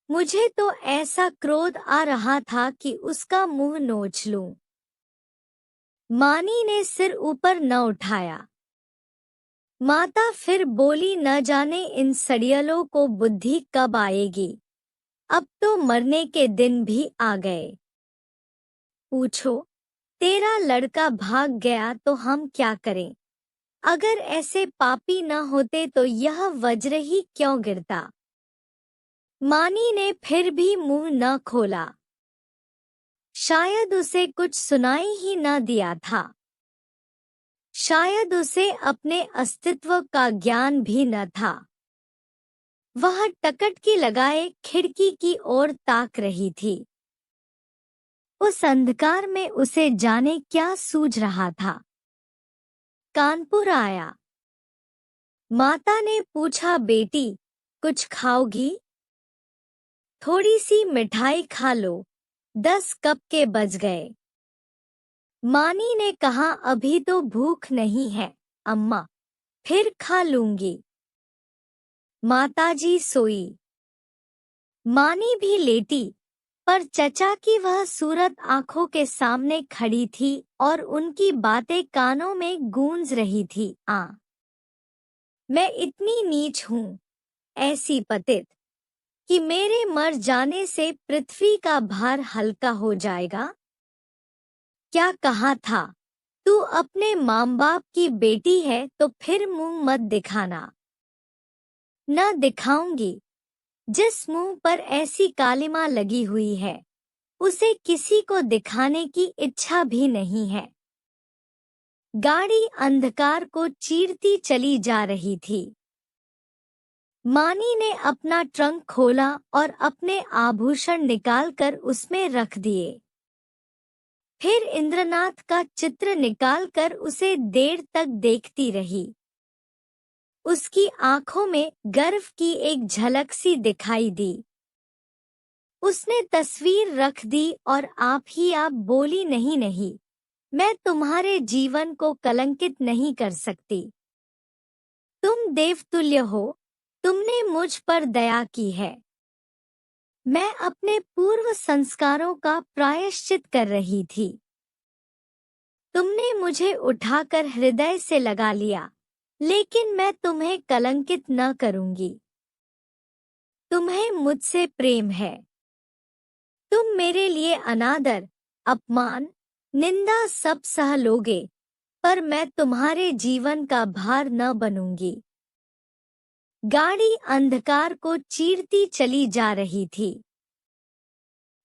मुझे तो ऐसा क्रोध आ रहा था कि उसका मुंह नोच लूं। मानी ने सिर ऊपर न उठाया। माता फिर बोली, न जाने इन सड़ियलों को बुद्धि कब आएगी। अब तो मरने के दिन भी आ गए। पूछो, तेरा लड़का भाग गया तो हम क्या करें। अगर ऐसे पापी न होते तो यह वज्र ही क्यों गिरता। मानी ने फिर भी मुंह न खोला। शायद उसे कुछ सुनाई ही न दिया था। शायद उसे अपने अस्तित्व का ज्ञान भी न था। वह टकटकी लगाए खिड़की की ओर ताक रही थी। उस अंधकार में उसे जाने क्या सूझ रहा था। कानपुर आया। माता ने पूछा, बेटी कुछ खाओगी। थोड़ी सी मिठाई खा लो, 10 कब के बज गए। मानी ने कहा, अभी तो भूख नहीं है अम्मा, फिर खा लूंगी। माताजी सोई। मानी भी लेटी, पर चचा की वह सूरत आंखों के सामने खड़ी थी और उनकी बातें कानों में गूंज रही थी। मैं इतनी नीच हूँ, ऐसी पतित, कि मेरे मर जाने से पृथ्वी का भार हल्का हो जाएगा। क्या कहा था, तू अपने माँ बाप की बेटी है तो फिर मुंह मत दिखाना। न दिखाऊंगी, जिस मुंह पर ऐसी कालिमा लगी हुई है, उसे किसी को दिखाने की इच्छा भी नहीं है। गाड़ी अंधकार को चीरती चली जा रही थी। मानी ने अपना ट्रंक खोला और अपने आभूषण निकालकर उसमें रख दिए। फिर इंद्रनाथ का चित्र निकालकर उसे देर तक देखती रही। उसकी आंखों में गर्व की एक झलक सी दिखाई दी। उसने तस्वीर रख दी और आप ही आप बोली, नहीं नहीं, मैं तुम्हारे जीवन को कलंकित नहीं कर सकती। तुम देवतुल्य हो, तुमने मुझ पर दया की है। मैं अपने पूर्व संस्कारों का प्रायश्चित कर रही थी। तुमने मुझे उठाकर हृदय से लगा लिया, लेकिन मैं तुम्हें कलंकित न करूंगी। तुम्हें मुझसे प्रेम है। तुम मेरे लिए अनादर, अपमान, निंदा सब सह लोगे, पर मैं तुम्हारे जीवन का भार न बनूंगी। गाड़ी अंधकार को चीरती चली जा रही थी।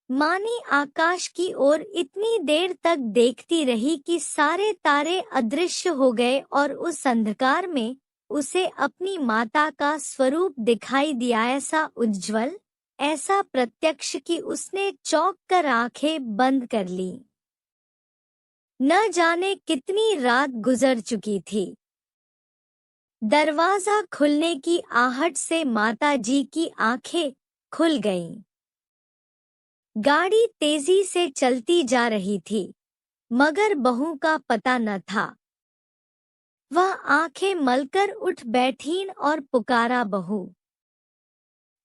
मानी आकाश की ओर इतनी देर तक देखती रही कि सारे तारे अदृश्य हो गए और उस अंधकार में उसे अपनी माता का स्वरूप दिखाई दिया, ऐसा उज्ज्वल, ऐसा प्रत्यक्ष कि उसने चौंक कर आंखें बंद कर ली। न जाने कितनी रात गुजर चुकी थी। दरवाजा खुलने की आहट से माताजी की आंखें खुल गईं। गाड़ी तेजी से चलती जा रही थी, मगर बहू का पता न था। वह आंखें मलकर उठ बैठीं और पुकारा, बहू,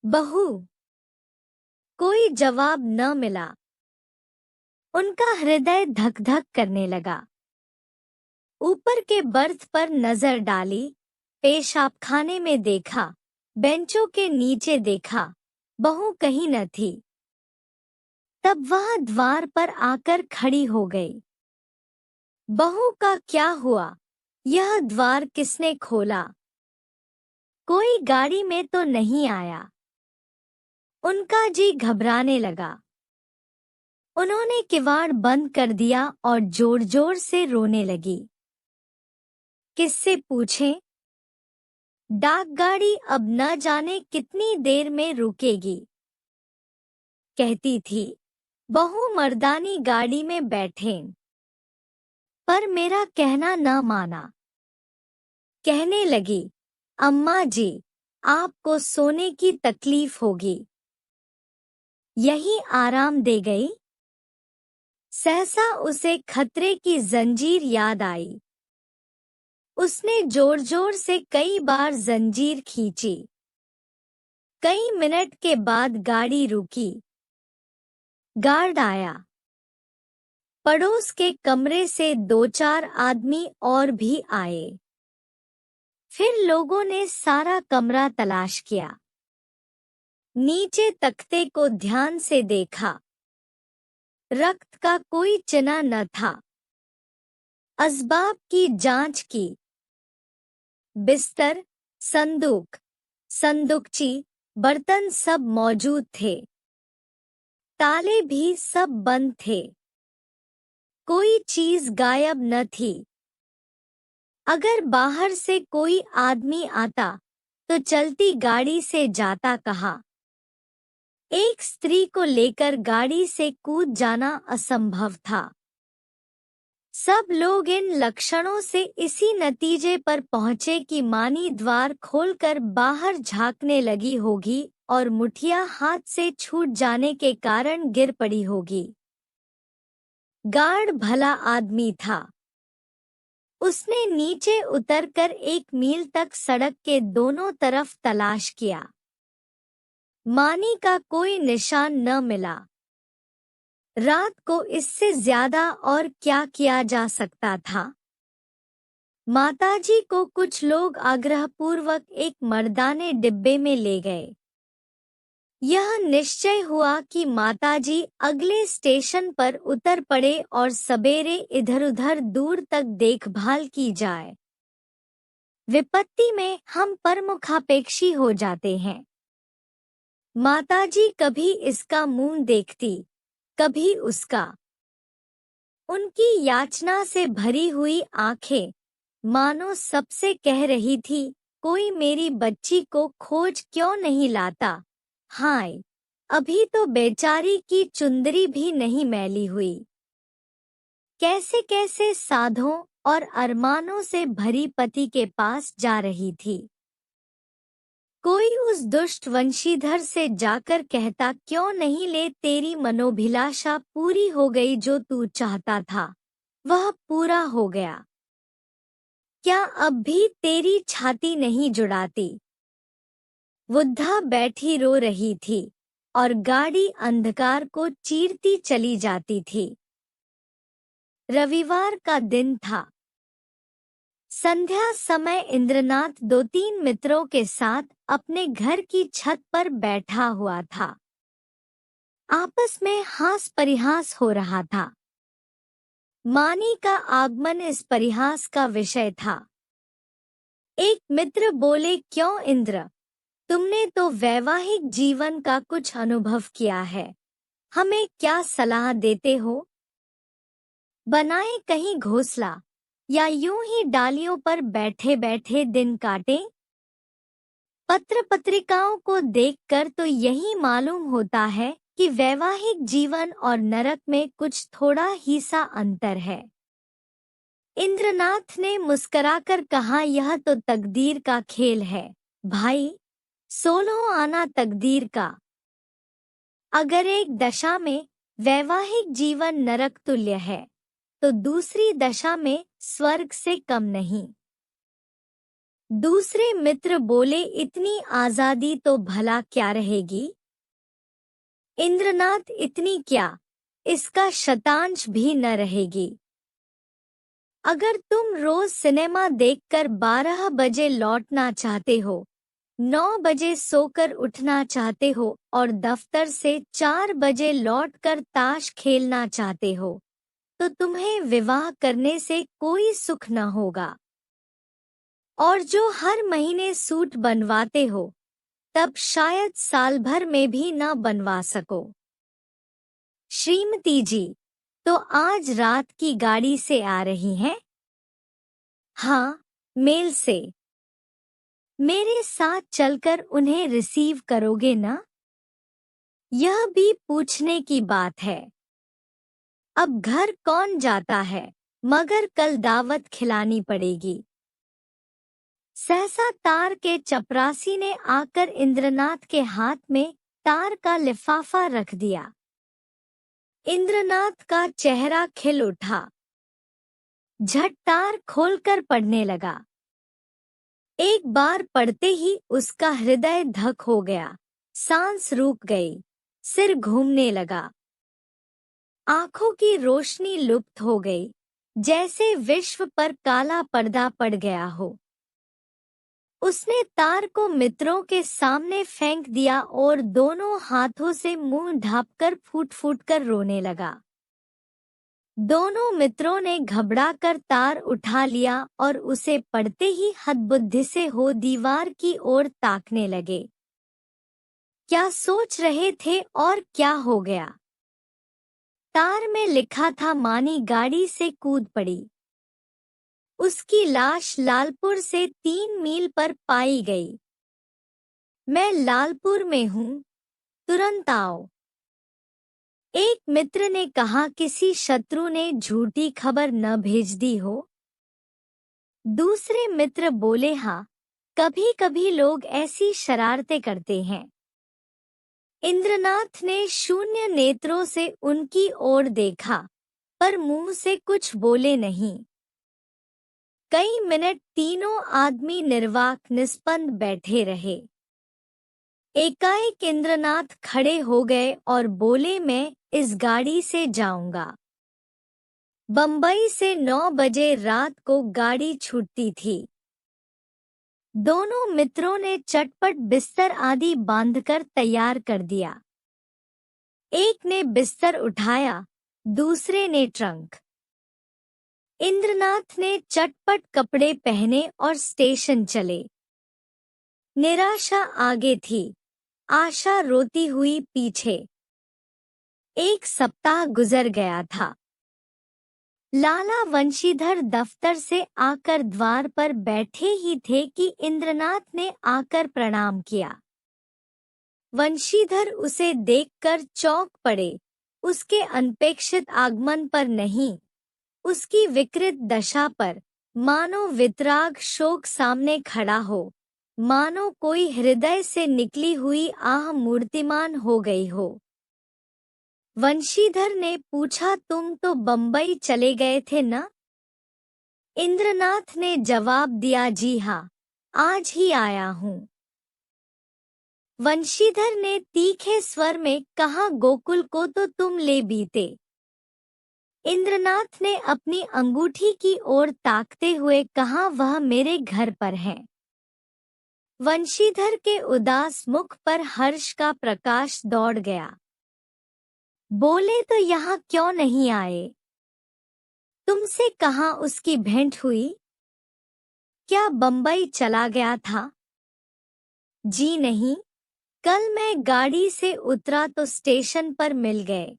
बहू। कोई जवाब न मिला। उनका हृदय धक धक करने लगा। ऊपर के बर्थ पर नजर डाली, पेशाबखाने में देखा, बेंचों के नीचे देखा, बहू कहीं न थी। तब वह द्वार पर आकर खड़ी हो गई। बहू का क्या हुआ? यह द्वार किसने खोला? कोई गाड़ी में तो नहीं आया? उनका जी घबराने लगा। उन्होंने किवाड़ बंद कर दिया और जोर जोर से रोने लगी। किससे पूछें? डाकगाड़ी अब न जाने कितनी देर में रुकेगी, कहती थी। बहू मर्दानी गाड़ी में बैठें, पर मेरा कहना न माना। कहने लगी, अम्मा जी, आपको सोने की तकलीफ होगी, यही आराम दे गई। सहसा उसे खतरे की जंजीर याद आई। उसने जोर जोर से कई बार जंजीर खींची। कई मिनट के बाद गाड़ी रुकी। गार्ड आया। पड़ोस के कमरे से 2-4 आदमी और भी आए। फिर लोगों ने सारा कमरा तलाश किया। नीचे तख्ते को ध्यान से देखा। रक्त का कोई चिन्ह न था। असबाब की जांच की। बिस्तर, संदूक, संदूकची, बर्तन सब मौजूद थे। ताले भी सब बंद थे। कोई चीज गायब न थी। अगर बाहर से कोई आदमी आता तो चलती गाड़ी से जाता कहाँ? एक स्त्री को लेकर गाड़ी से कूद जाना असंभव था। सब लोग इन लक्षणों से इसी नतीजे पर पहुंचे कि मानी द्वार खोलकर बाहर झांकने लगी होगी और मुठिया हाथ से छूट जाने के कारण गिर पड़ी होगी। गार्ड भला आदमी था। उसने नीचे उतरकर 1 मील तक सड़क के दोनों तरफ तलाश किया। मानी का कोई निशान न मिला। रात को इससे ज्यादा और क्या किया जा सकता था? माताजी को कुछ लोग आग्रहपूर्वक एक मर्दाने डिब्बे में ले गए। यह निश्चय हुआ कि माताजी अगले स्टेशन पर उतर पड़े और सबेरे इधर-उधर दूर तक देखभाल की जाए। विपत्ति में हम परमुखापेक्षी हो जाते हैं। माताजी कभी इसका मुंह देखती, कभी उसका। उनकी याचना से भरी हुई आंखें मानो सबसे कह रही थी, कोई मेरी बच्ची को खोज क्यों नहीं लाता। हाय, अभी तो बेचारी की चुंदरी भी नहीं मैली हुई। कैसे कैसे साधों और अरमानों से भरी पति के पास जा रही थी। कोई उस दुष्ट वंशीधर से जाकर कहता, क्यों नहीं ले, तेरी मनोभिलाषा पूरी हो गई, जो तू चाहता था वह पूरा हो गया। क्या अब भी तेरी छाती नहीं जुड़ाती। वृद्धा बैठी रो रही थी और गाड़ी अंधकार को चीरती चली जाती थी। रविवार का दिन था। संध्या समय इंद्रनाथ 2-3 मित्रों के साथ अपने घर की छत पर बैठा हुआ था। आपस में हास परिहास हो रहा था। मानी का आगमन इस परिहास का विषय था। एक मित्र बोले, क्यों इंद्र, तुमने तो वैवाहिक जीवन का कुछ अनुभव किया है, हमें क्या सलाह देते हो? बनाए कहीं घोंसला या यूं ही डालियों पर बैठे बैठे दिन काटें? पत्र पत्रिकाओं को देखकर तो यही मालूम होता है कि वैवाहिक जीवन और नरक में कुछ थोड़ा ही सा अंतर है। इंद्रनाथ ने मुस्कुराकर कहा, यह तो तकदीर का खेल है भाई, 16 आना तकदीर का। अगर एक दशा में वैवाहिक जीवन नरक तुल्य है तो दूसरी दशा में स्वर्ग से कम नहीं। दूसरे मित्र बोले, इतनी आजादी तो भला क्या रहेगी? इंद्रनाथ, इतनी क्या, इसका शतांश भी न रहेगी। अगर तुम रोज सिनेमा देखकर 12 बजे लौटना चाहते हो, 9 बजे सोकर उठना चाहते हो और दफ्तर से 4 बजे लौटकर ताश खेलना चाहते हो, तो तुम्हें विवाह करने से कोई सुख न होगा। और जो हर महीने सूट बनवाते हो, तब शायद साल भर में भी न बनवा सको। श्रीमती जी तो आज रात की गाड़ी से आ रही हैं? हाँ, मेल से। मेरे साथ चलकर उन्हें रिसीव करोगे ना? यह भी पूछने की बात है। अब घर कौन जाता है, मगर कल दावत खिलानी पड़ेगी। सहसा तार के चपरासी ने आकर इंद्रनाथ के हाथ में तार का लिफाफा रख दिया। इंद्रनाथ का चेहरा खिल उठा। झट तार खोलकर पढ़ने लगा। एक बार पढ़ते ही उसका हृदय धक हो गया, सांस रुक गई, सिर घूमने लगा, आंखों की रोशनी लुप्त हो गई, जैसे विश्व पर काला पर्दा पड़ गया हो। उसने तार को मित्रों के सामने फेंक दिया और दोनों हाथों से मुंह ढांपकर फूट फूट कर रोने लगा। दोनों मित्रों ने घबराकर तार उठा लिया और उसे पढ़ते ही हतबुद्धि से हो दीवार की ओर ताकने लगे। क्या सोच रहे थे और क्या हो गया? तार में लिखा था, मानी गाड़ी से कूद पड़ी। उसकी लाश लालपुर से 3 मील पर पाई गई। मैं लालपुर में हूँ, तुरंत आओ। एक मित्र ने कहा, किसी शत्रु ने झूठी खबर न भेज दी हो? दूसरे मित्र बोले, हाँ, कभी कभी लोग ऐसी शरारतें करते हैं। इंद्रनाथ ने शून्य नेत्रों से उनकी ओर देखा, पर मुंह से कुछ बोले नहीं। कई मिनट तीनों आदमी निर्वाक निस्पंद बैठे रहे। एकाएक इंद्रनाथ खड़े हो गए और बोले, मैं इस गाड़ी से जाऊंगा। बंबई से 9 बजे रात को गाड़ी छूटती थी। दोनों मित्रों ने चटपट बिस्तर आदि बांधकर तैयार कर दिया। एक ने बिस्तर उठाया, दूसरे ने ट्रंक। इंद्रनाथ ने चटपट कपड़े पहने और स्टेशन चले। निराशा आगे थी, आशा रोती हुई पीछे। एक सप्ताह गुजर गया था। लाला वंशीधर दफ्तर से आकर द्वार पर बैठे ही थे कि इंद्रनाथ ने आकर प्रणाम किया। वंशीधर उसे देखकर चौंक पड़े। उसके अनपेक्षित आगमन पर नहीं, उसकी विकृत दशा पर, मानो वितराग शोक सामने खड़ा हो, मानो कोई हृदय से निकली हुई आह मूर्तिमान हो गई हो। वंशीधर ने पूछा, तुम तो बंबई चले गए थे ना? इंद्रनाथ ने जवाब दिया, जी हाँ, आज ही आया हूँ। वंशीधर ने तीखे स्वर में कहा, गोकुल को तो तुम ले बीते। इंद्रनाथ ने अपनी अंगूठी की ओर ताकते हुए कहा, वह मेरे घर पर है। वंशीधर के उदास मुख पर हर्ष का प्रकाश दौड़ गया। बोले, तो यहाँ क्यों नहीं आए? तुमसे कहाँ उसकी भेंट हुई? क्या बंबई चला गया था? जी नहीं, कल मैं गाड़ी से उतरा तो स्टेशन पर मिल गए।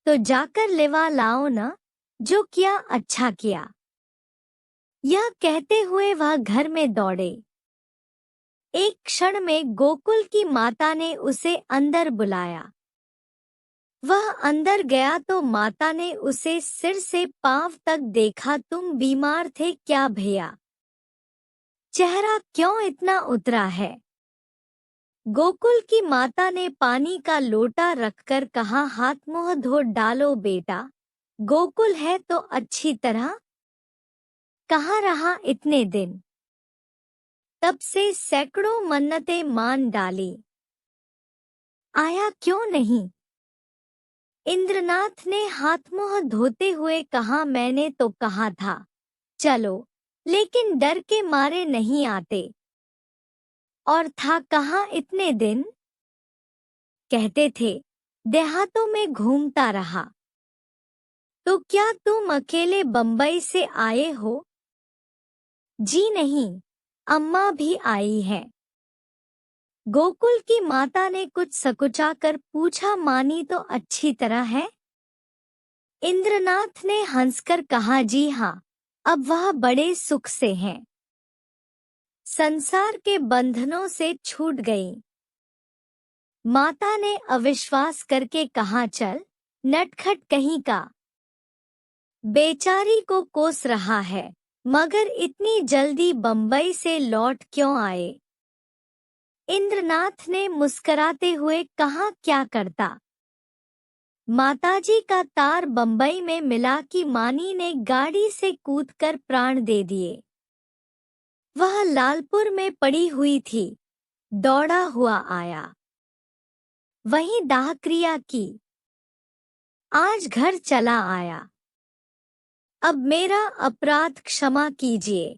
तो जाकर लिवा लाओ ना, जो किया अच्छा किया। यह कहते हुए वह घर में दौड़े। एक क्षण में गोकुल की माता ने उसे अंदर बुलाया। वह अंदर गया तो माता ने उसे सिर से पांव तक देखा। तुम बीमार थे क्या भैया? चेहरा क्यों इतना उतरा है? गोकुल की माता ने पानी का लोटा रखकर कहा, हाथ मुंह धो डालो बेटा। गोकुल है तो अच्छी तरह? कहाँ रहा इतने दिन? तब से सैकड़ों मन्नतें मान डाली, आया क्यों नहीं? इंद्रनाथ ने हाथ मुंह धोते हुए कहा, मैंने तो कहा था चलो, लेकिन डर के मारे नहीं आते। और था कहाँ इतने दिन? कहते थे देहातों में घूमता रहा। तो क्या तुम अकेले बंबई से आए हो? जी नहीं, अम्मा भी आई है। गोकुल की माता ने कुछ सकुचाकर पूछा, मानी तो अच्छी तरह है? इंद्रनाथ ने हंसकर कहा, जी हाँ, अब वह बड़े सुख से हैं। संसार के बंधनों से छूट गई। माता ने अविश्वास करके कहा, चल नटखट कहीं का, बेचारी को कोस रहा है, मगर इतनी जल्दी बंबई से लौट क्यों आए? इंद्रनाथ ने मुस्कराते हुए कहा, क्या करता? माताजी का तार बंबई में मिला कि मानी ने गाड़ी से कूदकर प्राण दे दिए। वह लालपुर में पड़ी हुई थी, दौड़ा हुआ आया, वहीं दाहक्रिया की, आज घर चला आया। अब मेरा अपराध क्षमा कीजिए।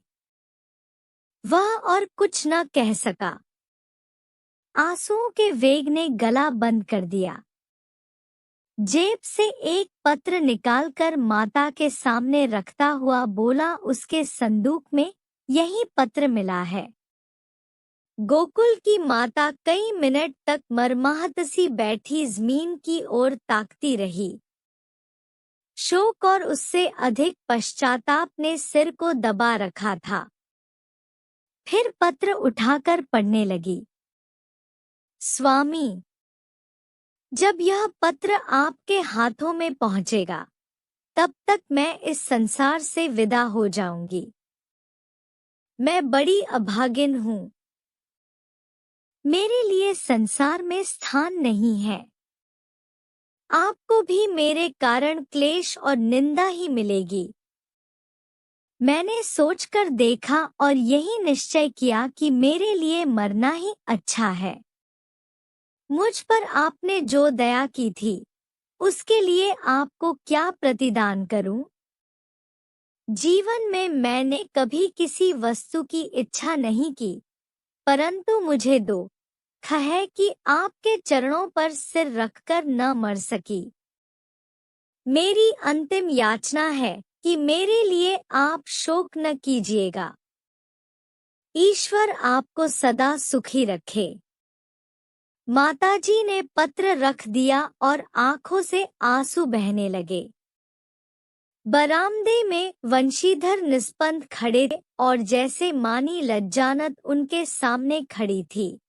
वह और कुछ न कह सका। आंसुओं के वेग ने गला बंद कर दिया। जेब से एक पत्र निकालकर माता के सामने रखता हुआ बोला, उसके संदूक में यही पत्र मिला है। गोकुल की माता कई मिनट तक मरमाहत सी बैठी जमीन की ओर ताकती रही। शोक और उससे अधिक पश्चाताप ने सिर को दबा रखा था। फिर पत्र उठाकर पढ़ने लगी। स्वामी, जब यह पत्र आपके हाथों में पहुंचेगा, तब तक मैं इस संसार से विदा हो जाऊंगी। मैं बड़ी अभागिन हूँ। मेरे लिए संसार में स्थान नहीं है। आपको भी मेरे कारण क्लेश और निंदा ही मिलेगी। मैंने सोचकर देखा और यही निश्चय किया कि मेरे लिए मरना ही अच्छा है। मुझ पर आपने जो दया की थी, उसके लिए आपको क्या प्रतिदान करूं? जीवन में मैंने कभी किसी वस्तु की इच्छा नहीं की, परंतु मुझे दुख है कि आपके चरणों पर सिर रखकर न मर सकी। मेरी अंतिम याचना है कि मेरे लिए आप शोक न कीजिएगा। ईश्वर आपको सदा सुखी रखे। माताजी ने पत्र रख दिया और आंखों से आंसू बहने लगे। बरामदे में वंशीधर निस्पंद खड़े थे और जैसे मानी लज्जानत उनके सामने खड़ी थी।